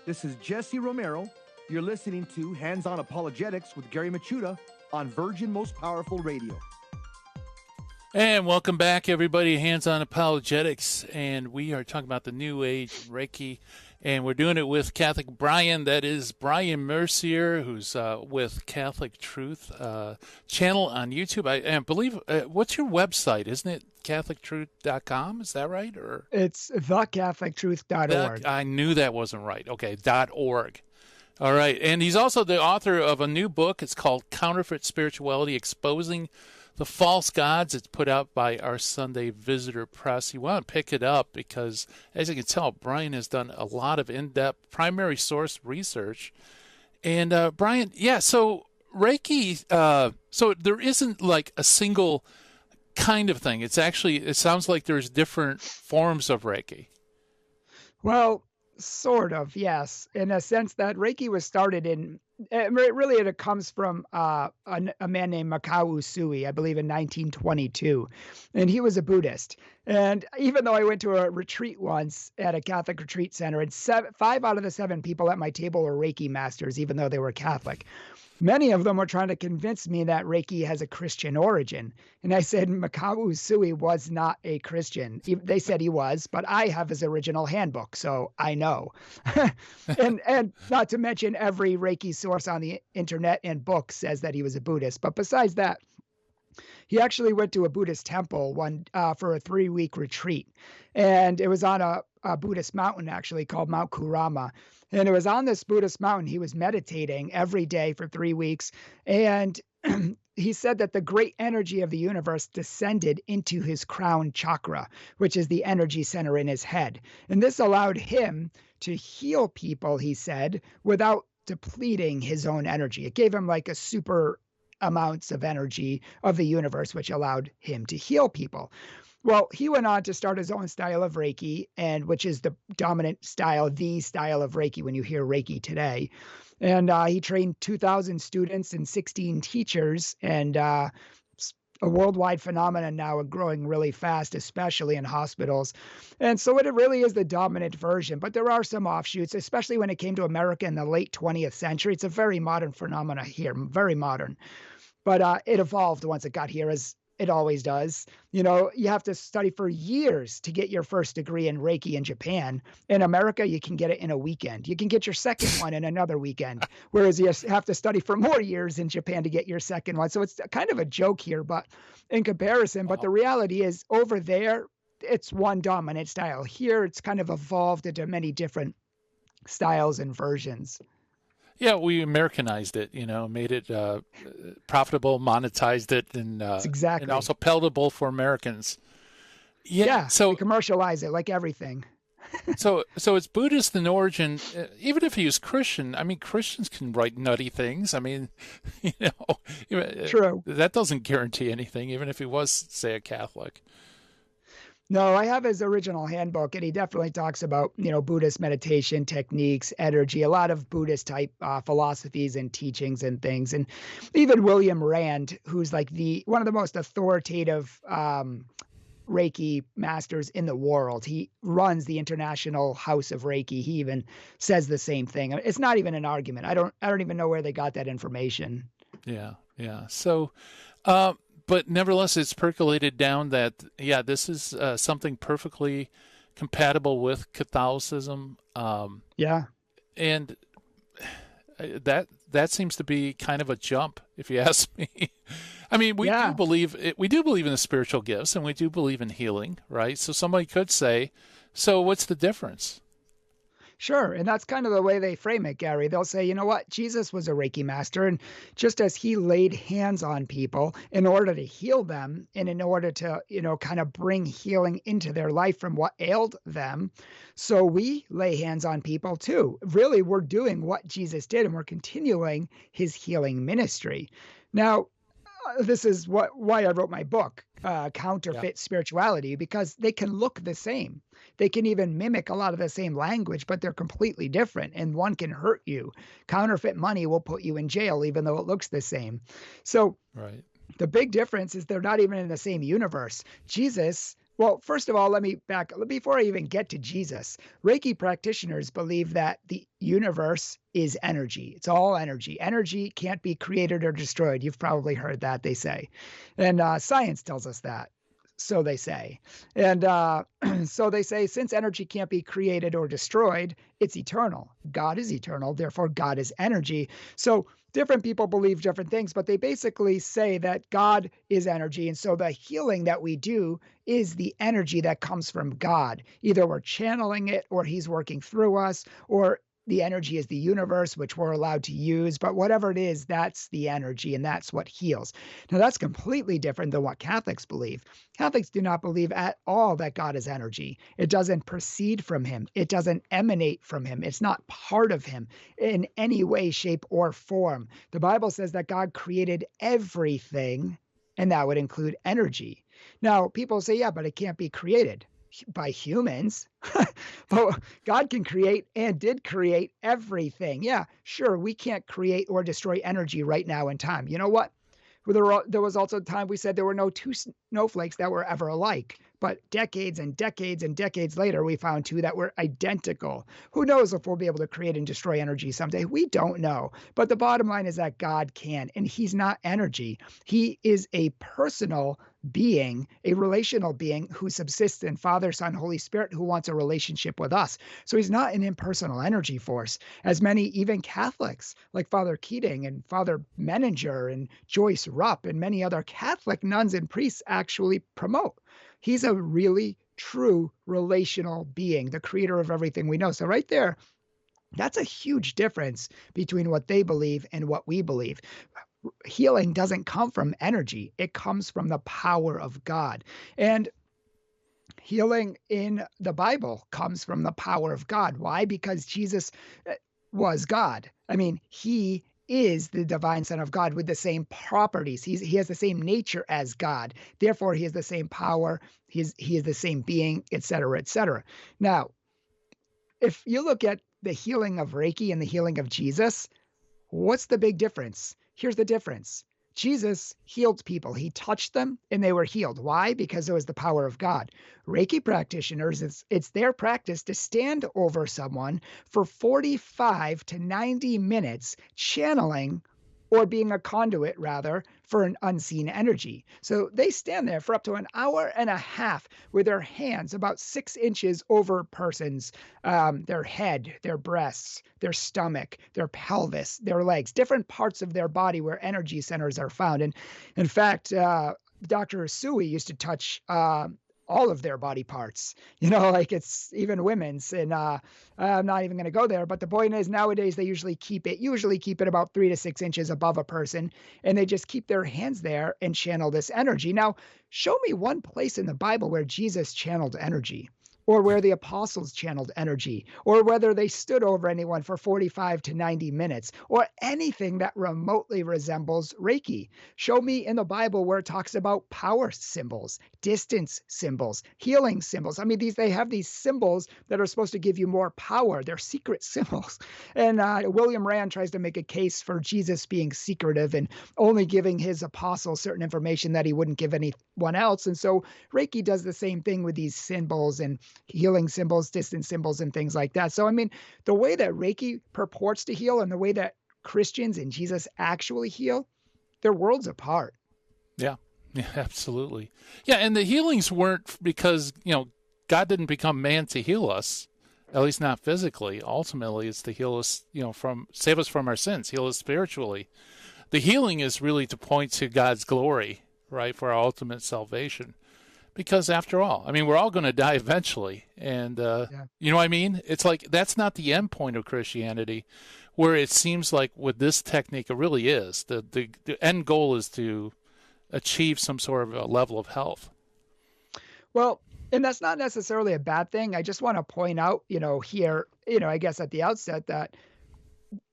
This is Jesse Romero. You're listening to Hands-On Apologetics with Gary Machuda on Virgin Most Powerful Radio. And welcome back, everybody. Hands-On Apologetics. And we are talking about the New Age Reiki. And we're doing it with Catholic Bryan. That is Bryan Mercier, who's with Catholic Truth channel on YouTube. I believe, what's your website? Isn't it CatholicTruth.com? Is that right? Or It's thecatholictruth.org. I knew that wasn't right. Okay, .org. All right. And he's also the author of a new book. It's called Counterfeit Spirituality, Exposing the False Gods. It's put out by Our Sunday Visitor Press. You want to pick it up because, as you can tell, Bryan has done a lot of in-depth primary source research. And Bryan, yeah, so Reiki, so there isn't like a single kind of thing. It's actually, it sounds like there's different forms of Reiki. Well, sort of, yes. In a sense that Reiki was started in, it comes from a man named Mikao Usui, I believe in 1922. And he was a Buddhist. And even though I went to a retreat once at a Catholic retreat center, and 5 out of the 7 people at my table were Reiki masters, even though they were Catholic. Many of them were trying to convince me that Reiki has a Christian origin. And I said, Mikao Usui was not a Christian. They said he was, but I have his original handbook, so I know. and not to mention every Reiki source on the internet and book says that he was a Buddhist. But besides that, he actually went to a Buddhist temple for a 3-week retreat. And it was on a Buddhist mountain, actually, called Mount Kurama. And it was on this Buddhist mountain. He was meditating every day for 3 weeks. And he said that the great energy of the universe descended into his crown chakra, which is the energy center in his head. And this allowed him to heal people, he said, without depleting his own energy. It gave him like a super amounts of energy of the universe, which allowed him to heal people. Well, he went on to start his own style of Reiki, and which is the dominant style, the style of Reiki when you hear Reiki today. And he trained 2,000 students and 16 teachers, and a worldwide phenomenon now and growing really fast, especially in hospitals. And so it really is the dominant version, but there are some offshoots, especially when it came to America in the late 20th century. It's a very modern phenomenon here, very modern. But it evolved once it got here, as it always does. You know, you have to study for years to get your first degree in Reiki in Japan. In America, you can get it in a weekend. You can get your second one in another weekend, whereas you have to study for more years in Japan to get your second one. So it's kind of a joke here, but in comparison. But the reality is, over there, it's one dominant style. Here, it's kind of evolved into many different styles and versions. Yeah, we Americanized it, made it profitable, monetized it, and exactly. And also palatable for Americans. Yeah, so we commercialize it like everything. so it's Buddhist in origin. Even if he was Christian, I mean, Christians can write nutty things. I mean, True. That doesn't guarantee anything, even if he was, say, a Catholic. No, I have his original handbook, and he definitely talks about, Buddhist meditation techniques, energy, a lot of Buddhist type philosophies and teachings and things. And even William Rand, who's like one of the most authoritative Reiki masters in the world. He runs the International House of Reiki. He even says the same thing. It's not even an argument. I don't even know where they got that information. Yeah. So, but nevertheless, it's percolated down that, this is something perfectly compatible with Catholicism. Yeah. And that seems to be kind of a jump, if you ask me. I mean, we do believe in the spiritual gifts, and we do believe in healing, right? So somebody could say, so what's the difference? Sure. And that's kind of the way they frame it, Gary. They'll say, you know what? Jesus was a Reiki master. And just as he laid hands on people in order to heal them and in order to, kind of bring healing into their life from what ailed them, so we lay hands on people too. Really, we're doing what Jesus did, and we're continuing his healing ministry. Now, this is why I wrote my book, Counterfeit Spirituality, because they can look the same. They can even mimic a lot of the same language, but they're completely different, and one can hurt you. Counterfeit money will put you in jail, even though it looks the same. So the big difference is they're not even in the same universe. Jesus, well, first of all, let me back before I even get to Jesus. Reiki practitioners believe that the universe is energy. It's all energy. Energy can't be created or destroyed. You've probably heard that, they say. And science tells us that. So they say. And so they say, since energy can't be created or destroyed, it's eternal. God is eternal. Therefore, God is energy. So different people believe different things, but they basically say that God is energy. And so the healing that we do is the energy that comes from God. Either we're channeling it, or he's working through us, or the energy is the universe, which we're allowed to use. But whatever it is, that's the energy, and that's what heals. Now, that's completely different than what Catholics believe. Catholics do not believe at all that God is energy. It doesn't proceed from him. It doesn't emanate from him. It's not part of him in any way, shape, or form. The Bible says that God created everything, and that would include energy. Now, people say, yeah, but it can't be created by humans. But God can create and did create everything. Yeah, sure, we can't create or destroy energy right now in time. You know what? There was also a time we said there were no two snowflakes that were ever alike. But decades and decades and decades later, we found two that were identical. Who knows if we'll be able to create and destroy energy someday? We don't know. But the bottom line is that God can, and he's not energy. He is a personal being, a relational being who subsists in Father, Son, Holy Spirit, who wants a relationship with us. So he's not an impersonal energy force, as many even Catholics like Father Keating and Father Menninger and Joyce Rupp and many other Catholic nuns and priests actually promote. He's a really true relational being, the creator of everything we know. So right there, that's a huge difference between what they believe and what we believe. Healing doesn't come from energy. It comes from the power of God. And healing in the Bible comes from the power of God. Why? Because Jesus was God. I mean, he is the divine Son of God with the same properties. He has the same nature as God. Therefore, he has the same power. He is the same being, et cetera, et cetera. Now, if you look at the healing of Reiki and the healing of Jesus, what's the big difference? Here's the difference. Jesus healed people. He touched them and they were healed. Why? Because it was the power of God. Reiki practitioners, it's their practice to stand over someone for 45 to 90 minutes channeling, or being a conduit rather, for an unseen energy. So they stand there for up to an hour and a half with their hands about 6 inches over a person's, their head, their breasts, their stomach, their pelvis, their legs, different parts of their body where energy centers are found. And in fact, Dr. Sui used to touch all of their body parts, like it's even women's. And I'm not even going to go there. But the point is, nowadays, they usually keep it about 3 to 6 inches above a person. And they just keep their hands there and channel this energy. Now, show me one place in the Bible where Jesus channeled energy, or where the apostles channeled energy, or whether they stood over anyone for 45 to 90 minutes, or anything that remotely resembles Reiki. Show me in the Bible where it talks about power symbols, distance symbols, healing symbols. I mean, they have these symbols that are supposed to give you more power. They're secret symbols. And William Rand tries to make a case for Jesus being secretive and only giving his apostles certain information that he wouldn't give anyone else. And so Reiki does the same thing with these symbols and healing symbols, distance symbols, and things like that. So, I mean, the way that Reiki purports to heal and the way that Christians and Jesus actually heal, they're worlds apart. Yeah, absolutely. Yeah, and the healings weren't because, God didn't become man to heal us, at least not physically. Ultimately, it's to heal us, save us from our sins, heal us spiritually. The healing is really to point to God's glory, right, for our ultimate salvation. Because after all, I mean, we're all going to die eventually. And, you know what I mean? It's like that's not the end point of Christianity, where it seems like with this technique, it really is. The end goal is to achieve some sort of a level of health. Well, and that's not necessarily a bad thing. I just want to point out, here, I guess at the outset that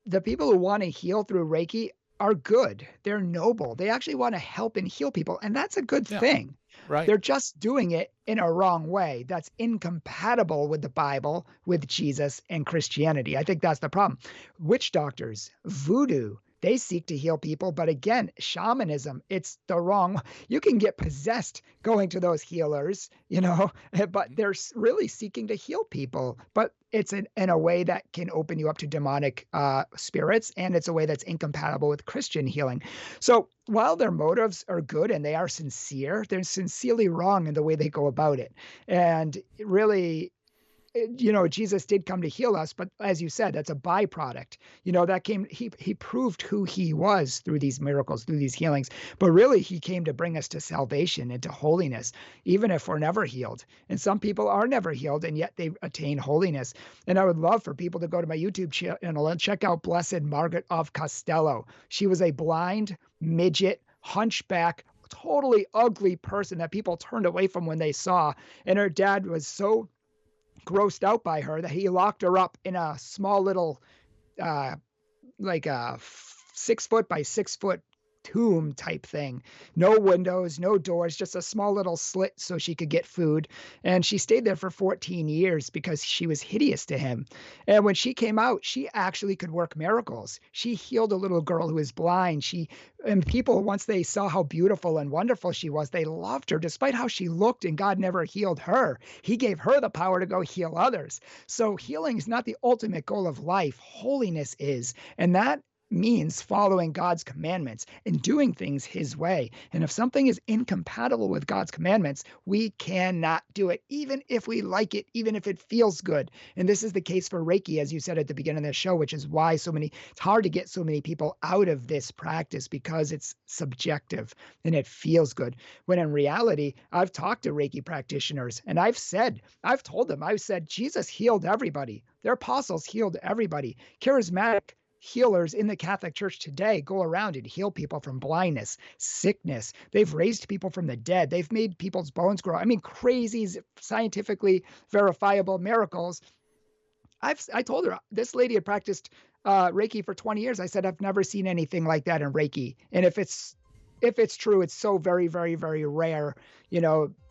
the people who want to heal through Reiki are good. They're noble. They actually want to help and heal people. And that's a good thing. Right. They're just doing it in a wrong way. That's incompatible with the Bible, with Jesus, and Christianity. I think that's the problem. Witch doctors, voodoo, they seek to heal people. But again, shamanism, it's the wrong. You can get possessed going to those healers, but they're really seeking to heal people. But it's in a way that can open you up to demonic spirits, and it's a way that's incompatible with Christian healing. So while their motives are good and they are sincere, they're sincerely wrong in the way they go about it. And really, Jesus did come to heal us, but as you said, that's a byproduct. He proved who he was through these miracles, through these healings. But really, he came to bring us to salvation and to holiness, even if we're never healed. And some people are never healed, and yet they attain holiness. And I would love for people to go to my YouTube channel and check out Blessed Margaret of Costello. She was a blind, midget, hunchback, totally ugly person that people turned away from when they saw. And her dad was so grossed out by her that he locked her up in a small little like a 6 foot by 6 foot tomb type thing. No windows, no doors, just a small little slit so she could get food. And she stayed there for 14 years because she was hideous to him. And when she came out, she actually could work miracles. She healed a little girl who was blind. And people, once they saw how beautiful and wonderful she was, they loved her despite how she looked, and God never healed her. He gave her the power to go heal others. So healing is not the ultimate goal of life. Holiness is. And that means following God's commandments and doing things his way. And if something is incompatible with God's commandments, we cannot do it, even if we like it, even if it feels good. And this is the case for Reiki, as you said at the beginning of the show, which is why it's hard to get so many people out of this practice, because it's subjective and it feels good. When in reality, I've talked to Reiki practitioners and I've told them, Jesus healed everybody. Their apostles healed everybody. Charismatic healers in the Catholic Church today go around and heal people from blindness, sickness. They've raised people from the dead. They've made people's bones grow. I mean, crazy, scientifically verifiable miracles. I told her, this lady had practiced Reiki for 20 years. I said, I've never seen anything like that in Reiki. And if it's true, it's so very, very, very rare.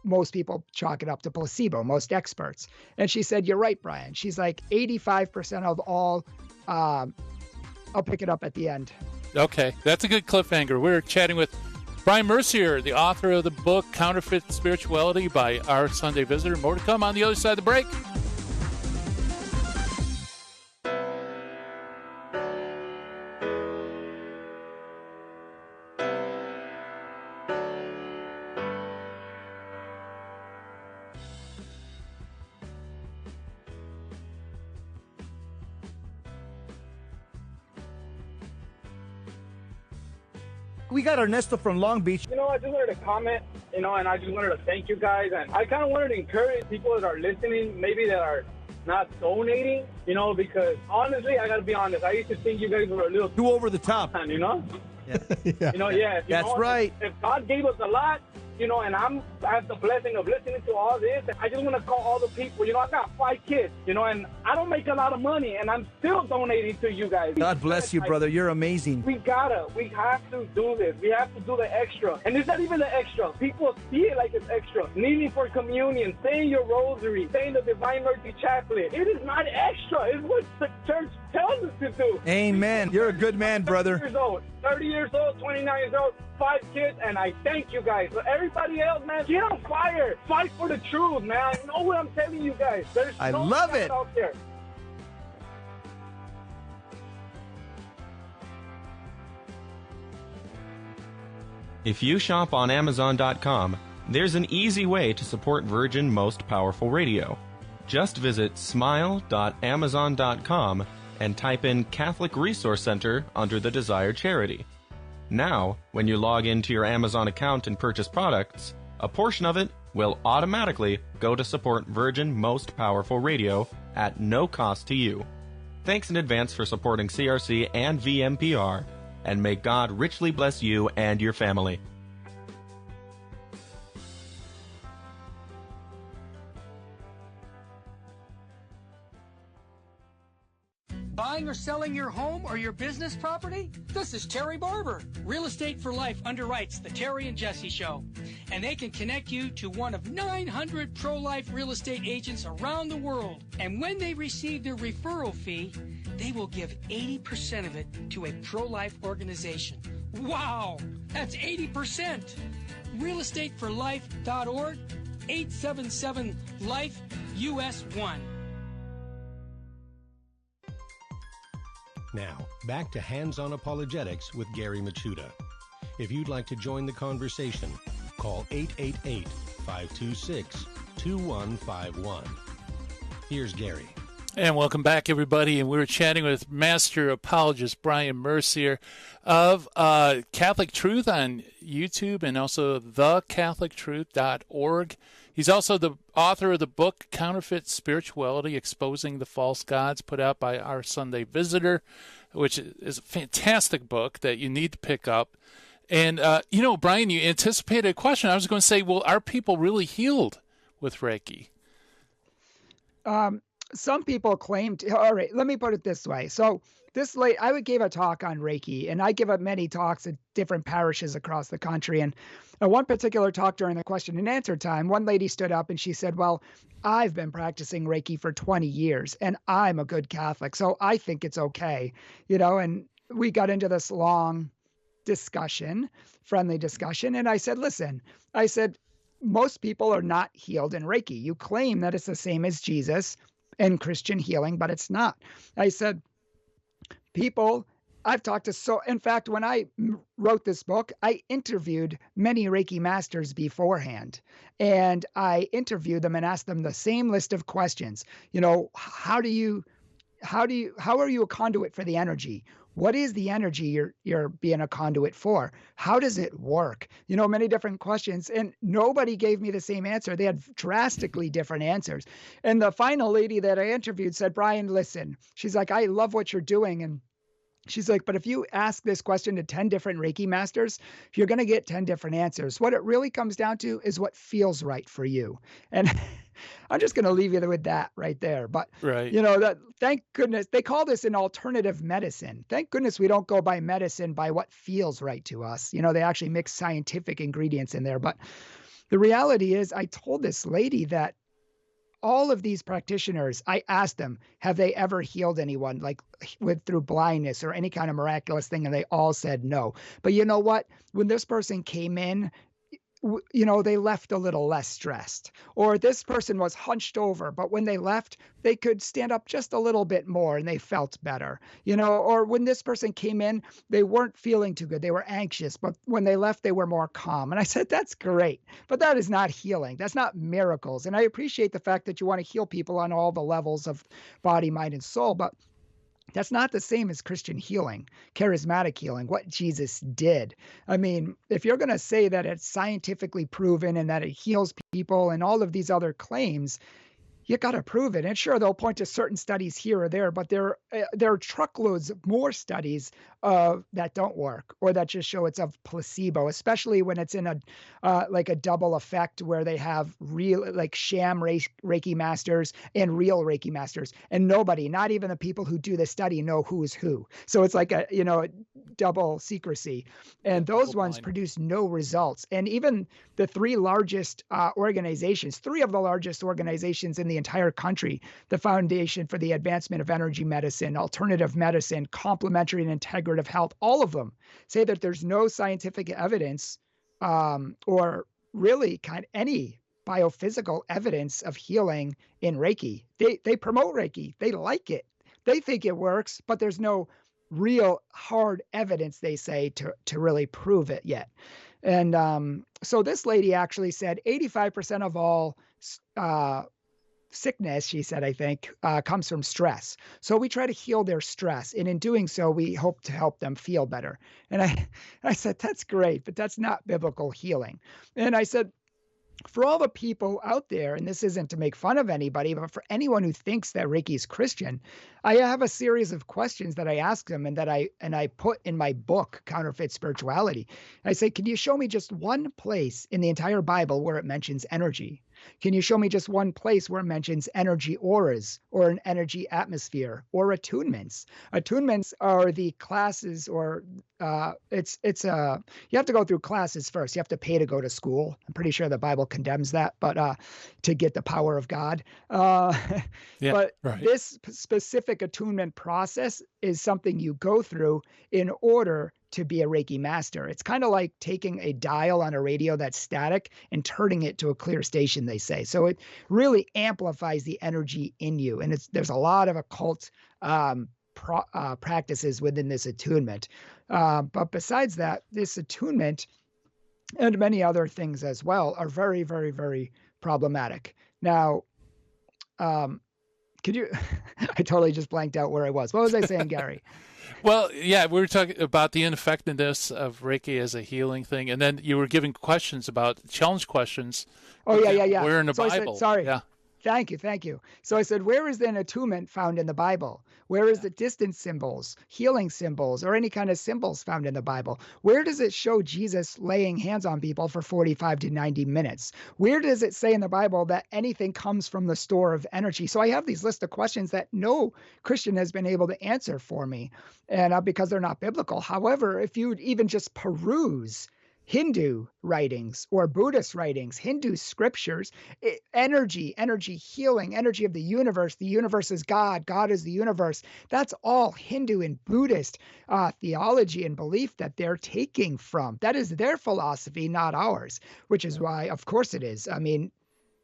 Most people chalk it up to placebo, most experts. And she said, you're right, Bryan. She's like 85% of all, I'll pick it up at the end. Okay, that's a good cliffhanger. We're chatting with Bryan Mercier, the author of the book Counterfeit Spirituality by Our Sunday Visitor. More to come on the other side of the break. We got Ernesto from Long Beach. I just wanted to comment, and I just wanted to thank you guys. And I kind of wanted to encourage people that are listening, maybe that are not donating, because honestly, I got to be honest. I used to think you guys were a little too over the top. Yeah. That's right. If God gave us a lot, and I have the blessing of listening to all this, and I just want to call all the people. I've got 5 kids, and I don't make a lot of money, and I'm still donating to you guys. God bless you, brother. You're amazing. We have to do this. We have to do the extra. And it's not even the extra. People see it like it's extra. Kneeling for communion, saying your rosary, saying the Divine Mercy Chaplet. It is not extra. It's what the church tells us to do. Amen. You're a good man, brother. 30 years old, 29 years old, 5 kids, and I thank you guys. But everybody else, man, get on fire. Fight for the truth, man. I know what I'm telling you guys. I love it. Out there. If you shop on Amazon.com, There's an easy way to support Virgin Most Powerful Radio. Just visit smile.amazon.com and type in Catholic Resource Center under the desired charity. Now, when you log into your Amazon account and purchase products, a portion of it will automatically go to support Virgin Most Powerful Radio at no cost to you. Thanks in advance for supporting CRC and VMPR, and may God richly bless you and your family. Buying or selling your home or your business property? This is Terry Barber. Real Estate for Life underwrites the Terry and Jesse Show, and they can connect you to one of 900 pro-life real estate agents around the world. And when they receive their referral fee, they will give 80% of it to a pro-life organization. Wow, that's 80%. realestateforlife.org, 877-LIFE, US 1. Now, back to Hands-On Apologetics with Gary Machuda. If you'd like to join the conversation, call 888-526-2151. Here's Gary. And welcome back, everybody. And we were chatting with Master Apologist Bryan Mercier of Catholic Truth on YouTube and also thecatholictruth.org. He's also the author of the book Counterfeit Spirituality, Exposing the False Gods, put out by Our Sunday Visitor, which is a fantastic book that you need to pick up. And, Bryan, you anticipated a question. I was going to say, well, are people really healed with Reiki? Some people claim to. All right, let me put it this way. So I gave a talk on Reiki, and I give up many talks at different parishes across the country. And one particular talk during the question and answer time, one lady stood up and she said, well, I've been practicing Reiki for 20 years and I'm a good Catholic, so I think it's okay. And we got into this long discussion, friendly discussion. And I said, listen, most people are not healed in Reiki. You claim that it's the same as Jesus and Christian healing, but it's not. I said, I've talked to in fact, when I wrote this book, I interviewed many Reiki masters beforehand, and I interviewed them and asked them the same list of questions. How are you a conduit for the energy? What is the energy you're being a conduit for? How does it work? Many different questions, and nobody gave me the same answer. They had drastically different answers. And the final lady that I interviewed said, Bryan, listen, she's like, I love what you're doing. And she's like, but if you ask this question to 10 different Reiki masters, you're going to get 10 different answers. What it really comes down to is what feels right for you. And I'm just going to leave you with that right there. But, right. Thank goodness they call this an alternative medicine. Thank goodness we don't go by medicine by what feels right to us. They actually mix scientific ingredients in there. But the reality is, I told this lady that all of these practitioners, I asked them, have they ever healed anyone through blindness or any kind of miraculous thing? And they all said no. But you know what? When this person came in, they left a little less stressed. Or this person was hunched over, but when they left, they could stand up just a little bit more and they felt better. Or when this person came in, they weren't feeling too good. They were anxious, but when they left, they were more calm. And I said, that's great, but that is not healing. That's not miracles. And I appreciate the fact that you want to heal people on all the levels of body, mind, and soul, but that's not the same as Christian healing, charismatic healing, what Jesus did. I mean, if you're going to say that it's scientifically proven and that it heals people and all of these other claims, you got to prove it. And sure, they'll point to certain studies here or there, but there are truckloads of more studies that don't work or that just show it's of placebo, especially when it's in a double effect where they have real sham Reiki masters and real Reiki masters, and nobody, not even the people who do the study, know who is who. So it's like a double secrecy, and those ones produce no results. And even the three of the largest organizations in the entire country, the Foundation for the Advancement of Energy Medicine, Alternative Medicine, Complementary and Integrative Health, all of them say that there's no scientific evidence or really any biophysical evidence of healing in Reiki. They promote Reiki. They like it. They think it works, but there's no real hard evidence, they say, to really prove it yet. And so this lady actually said 85% of all sickness, she said, I think, comes from stress. So we try to heal their stress. And in doing so, we hope to help them feel better. And I said, that's great, but that's not biblical healing. And I said, for all the people out there, and this isn't to make fun of anybody, but for anyone who thinks that Reiki is Christian, I have a series of questions that I ask them and that I put in my book, Counterfeit Spirituality. I say, can you show me just one place in the entire Bible where it mentions energy? Can you show me just one place where it mentions energy auras or an energy atmosphere or attunements? Attunements are the classes, or you have to go through classes first. You have to pay to go to school. I'm pretty sure the Bible condemns that, but to get the power of God. But this specific attunement process is something you go through in order to be a Reiki master. It's kind of like taking a dial on a radio that's static and turning it to a clear station, they say. So it really amplifies the energy in you. And there's a lot of occult practices within this attunement. But besides that, this attunement and many other things as well are very, very, very problematic. Now, could you, I totally just blanked out where I was. What was I saying, Gary? Well, yeah, we were talking about the ineffectiveness of Reiki as a healing thing, and then you were giving questions about challenge questions. Oh, yeah. Where in the so Bible? I said, sorry. Yeah. Thank you. So I said, where is the attunement found in the Bible? Where is the distance symbols, healing symbols, or any kind of symbols found in the Bible? Where does it show Jesus laying hands on people for 45 to 90 minutes? Where does it say in the Bible that anything comes from the store of energy? So I have these list of questions that no Christian has been able to answer for me, and because they're not biblical. However, if you would even just peruse Hindu writings or Buddhist writings, Hindu scriptures, energy healing, energy of the universe is God, God is the universe. That's all Hindu and Buddhist theology and belief that they're taking from. That is their philosophy, not ours, which is why, of course it is. I mean,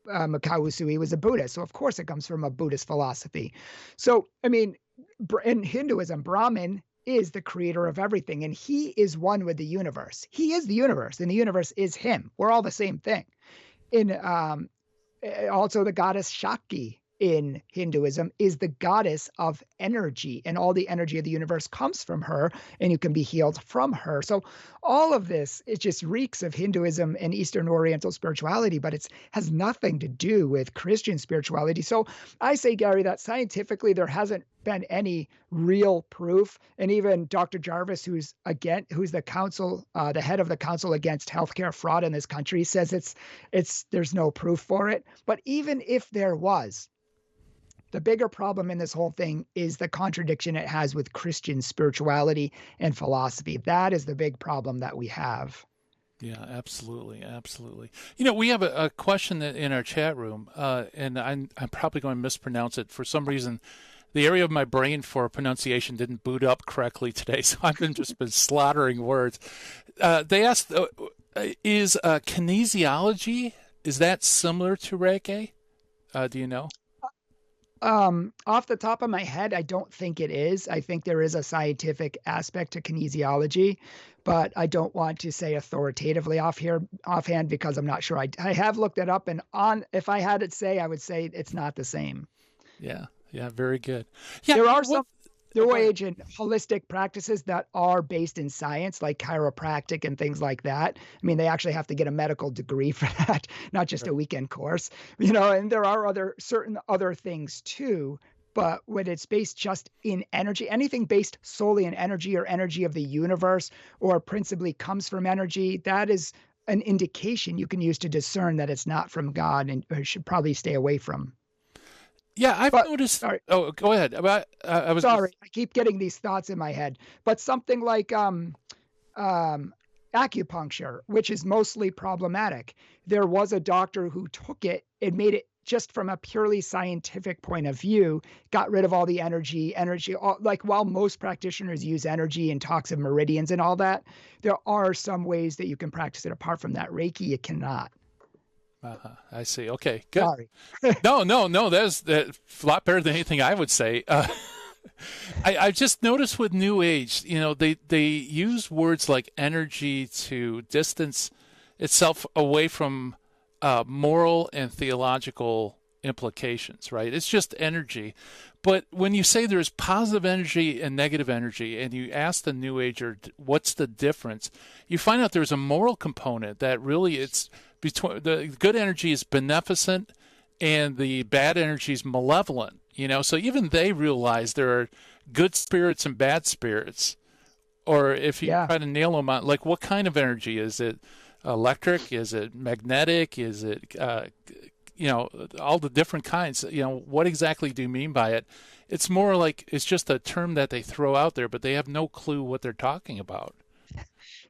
Mikao Usui was a Buddhist, so of course it comes from a Buddhist philosophy. So, I mean, in Hinduism, Brahman is the creator of everything, and he is one with the universe. He is the universe, and the universe is him. We're all the same thing. In also the goddess Shakti in Hinduism is the goddess of energy, and all the energy of the universe comes from her, and you can be healed from her. So all of this, it just reeks of Hinduism and Eastern Oriental spirituality, but it has nothing to do with Christian spirituality. So I say, Gary, that scientifically there hasn't been any real proof. And even Dr. Jarvis, who's the council, the head of the Council Against Healthcare Fraud in this country, says there's no proof for it. But even if there was, the bigger problem in this whole thing is the contradiction it has with Christian spirituality and philosophy. That is the big problem that we have. Yeah, absolutely. You know, we have a question in our chat room, and I'm probably going to mispronounce it. For some reason, the area of my brain for pronunciation didn't boot up correctly today, so I've been slaughtering words. They asked, is kinesiology, is that similar to Reiki? Do you know? Off the top of my head, I don't think it is. I think there is a scientific aspect to kinesiology, but I don't want to say authoritatively offhand because I'm not sure. I have looked it up, and if I had it say, I would say it's not the same. Yeah, very good. Yeah, there are some New Age and holistic practices that are based in science, like chiropractic and things like that. I mean, they actually have to get a medical degree for that, not just a weekend course, you know, and there are certain other things too. But when it's based just in energy, anything based solely in energy or energy of the universe or principally comes from energy, that is an indication you can use to discern that it's not from God and should probably stay away from. Yeah, I've noticed. Sorry. Oh, go ahead. I was sorry. I keep getting these thoughts in my head. But something like acupuncture, which is mostly problematic. There was a doctor who took it and made it just from a purely scientific point of view, got rid of all the energy, like while most practitioners use energy and talks of meridians and all that, there are some ways that you can practice it apart from that. Reiki, you cannot. I see. Okay, good. Sorry. No. That's a lot better than anything I would say. I just noticed with New Age, they use words like energy to distance itself away from moral and theological implications, right? It's just energy. But when you say there's positive energy and negative energy, and you ask the New Ager, what's the difference? You find out there's a moral component that really it's between the good energy is beneficent and the bad energy is malevolent, So even they realize there are good spirits and bad spirits. Or if you try to nail them on, like what kind of energy? Is it electric? Is it magnetic? Is it all the different kinds, what exactly do you mean by it? It's more like it's just a term that they throw out there, but they have no clue what they're talking about.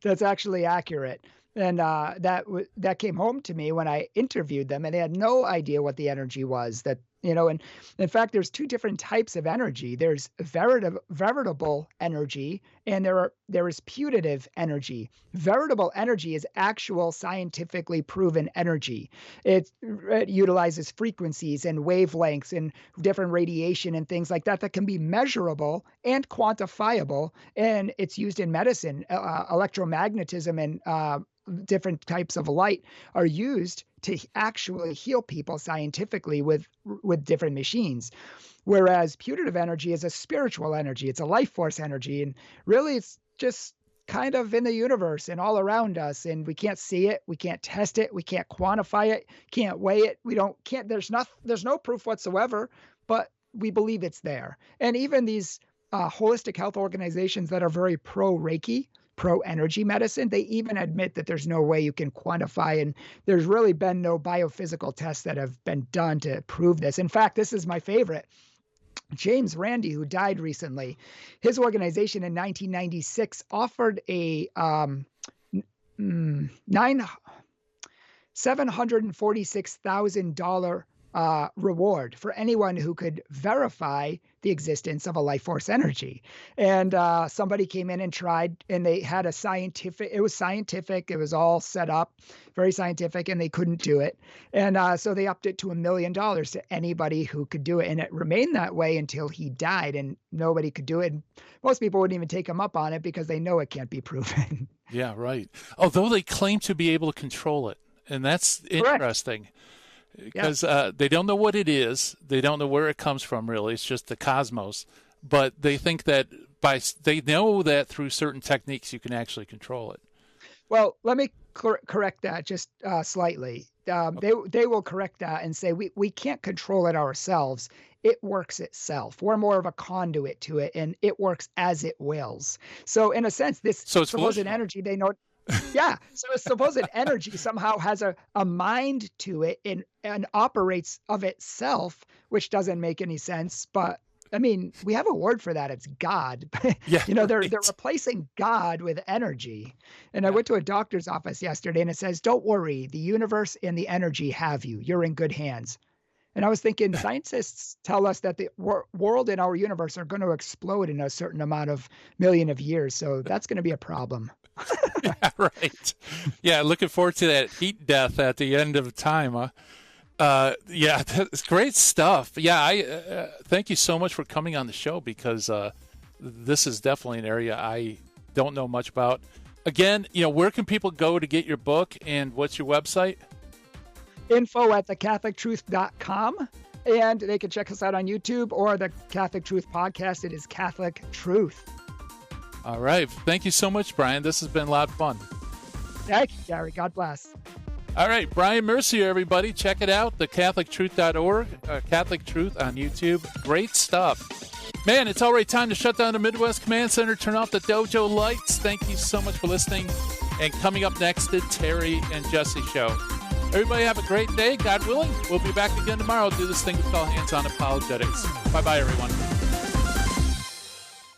That's actually accurate. And that came home to me when I interviewed them, and they had no idea what the energy was. And in fact, there's two different types of energy. There's veritable energy, and there is putative energy. Veritable energy is actual scientifically proven energy. It utilizes frequencies and wavelengths and different radiation and things like that can be measurable and quantifiable. And it's used in medicine. Electromagnetism and different types of light are used to actually heal people scientifically with different machines. Whereas putative energy is a spiritual energy. It's a life force energy. And really it's just kind of in the universe and all around us. And we can't see it. We can't test it. We can't quantify it. Can't weigh it. There's no proof whatsoever, but we believe it's there. And even these holistic health organizations that are very pro-Reiki, pro-energy medicine, they even admit that there's no way you can quantify, and there's really been no biophysical tests that have been done to prove this. In fact, this is my favorite. James Randi, who died recently, his organization in 1996 offered a $746,000 reward for anyone who could verify the existence of a life force energy. And somebody came in and tried, and they had it was scientific. It was all set up, very scientific, and they couldn't do it. And so they upped it to $1 million to anybody who could do it. And it remained that way until he died, and nobody could do it. And most people wouldn't even take him up on it because they know it can't be proven. Yeah, right. Although they claim to be able to control it. And that's interesting. Because they don't know what it is. They don't know where it comes from, really. It's just the cosmos. But they think that they know that through certain techniques you can actually control it. Well, let me correct that just slightly. They will correct that and say we can't control it ourselves. It works itself. We're more of a conduit to it, and it works as it wills. So in a sense, this supposed energy, they know. Yeah. So a supposed energy somehow has a mind to it and operates of itself, which doesn't make any sense. But I mean, we have a word for that. It's God. Yeah, they're replacing God with energy. And I went to a doctor's office yesterday, and it says, "Don't worry, the universe and the energy have you. You're in good hands." And I was thinking, scientists tell us that the world and our universe are going to explode in a certain amount of million of years. So that's going to be a problem. Yeah, right. Yeah, looking forward to that heat death at the end of time. Yeah, that's great stuff. Yeah, I thank you so much for coming on the show, because this is definitely an area I don't know much about. Again, where can people go to get your book, and what's your website? info@thecatholictruth.com. And they can check us out on YouTube or the Catholic Truth podcast. It is Catholic Truth. All right. Thank you so much, Bryan. This has been a lot of fun. Thank you, Gary. God bless. All right. Bryan Mercier, everybody. Check it out. thecatholictruth.org. Catholic Truth on YouTube. Great stuff. Man, it's already time to shut down the Midwest Command Center, turn off the dojo lights. Thank you so much for listening. And coming up next, the Terry and Jesse Show. Everybody have a great day. God willing, we'll be back again tomorrow. Do this thing we call Hands-On Apologetics. Bye-bye, everyone.